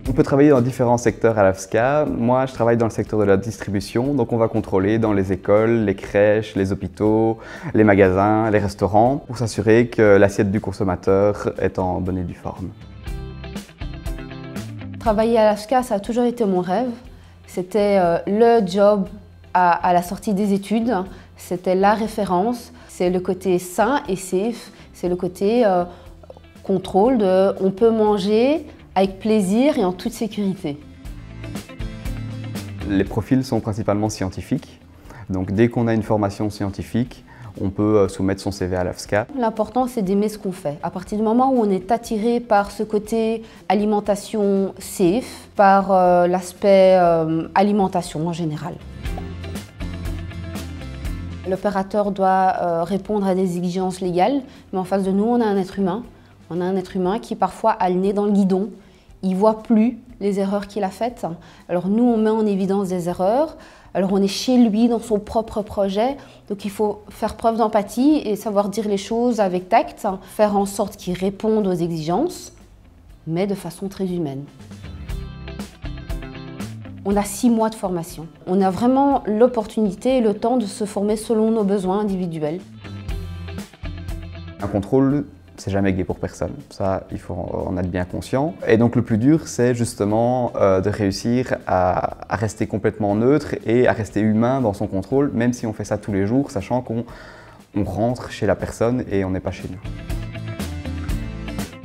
On peut travailler dans différents secteurs à l'AFSCA. Moi, je travaille dans le secteur de la distribution, donc on va contrôler dans les écoles, les crèches, les hôpitaux, les magasins, les restaurants, pour s'assurer que l'assiette du consommateur est en bonne et due forme. Travailler à l'AFSCA, ça a toujours été mon rêve. C'était le job à la sortie des études, c'était la référence. C'est le côté sain et safe, c'est le côté contrôle de on peut manger avec plaisir et en toute sécurité. Les profils sont principalement scientifiques, donc dès qu'on a une formation scientifique, on peut soumettre son CV à l'AFSCA. L'important, c'est d'aimer ce qu'on fait. À partir du moment où on est attiré par ce côté alimentation safe, par l'aspect alimentation en général. L'opérateur doit répondre à des exigences légales, mais en face de nous, on a un être humain. On a un être humain qui parfois a le nez dans le guidon. Il ne voit plus les erreurs qu'il a faites. Alors nous, on met en évidence des erreurs. Alors on est chez lui dans son propre projet. Donc il faut faire preuve d'empathie et savoir dire les choses avec tact, faire en sorte qu'il réponde aux exigences, mais de façon très humaine. On a 6 mois de formation. On a vraiment l'opportunité et le temps de se former selon nos besoins individuels. Un contrôle, c'est jamais gai pour personne. Ça, il faut en être bien conscient. Et donc le plus dur, c'est justement de réussir à rester complètement neutre et à rester humain dans son contrôle, même si on fait ça tous les jours, sachant qu'on rentre chez la personne et on n'est pas chez nous.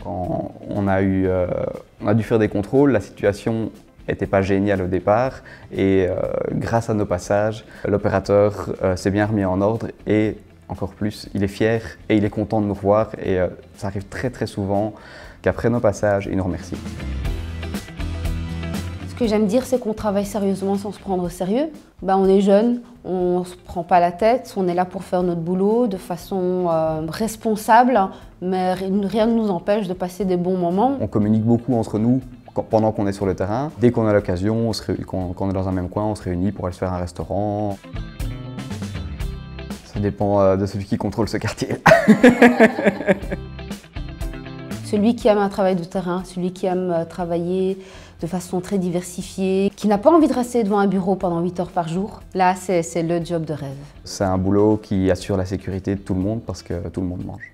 Quand on a dû faire des contrôles, la situation n'était pas géniale au départ et grâce à nos passages, l'opérateur s'est bien remis en ordre et encore plus, il est fier et il est content de nous revoir et ça arrive très souvent qu'après nos passages, il nous remercie. Ce que j'aime dire, c'est qu'on travaille sérieusement sans se prendre au sérieux. On est jeune, on ne se prend pas la tête, on est là pour faire notre boulot de façon responsable, mais rien ne nous empêche de passer des bons moments. On communique beaucoup entre nous pendant qu'on est sur le terrain. Dès qu'on a l'occasion, quand on est dans un même coin, on se réunit pour aller se faire un restaurant. Ça dépend de celui qui contrôle ce quartier. Celui qui aime un travail de terrain, celui qui aime travailler de façon très diversifiée, qui n'a pas envie de rester devant un bureau pendant 8 heures par jour, là c'est le job de rêve. C'est un boulot qui assure la sécurité de tout le monde parce que tout le monde mange.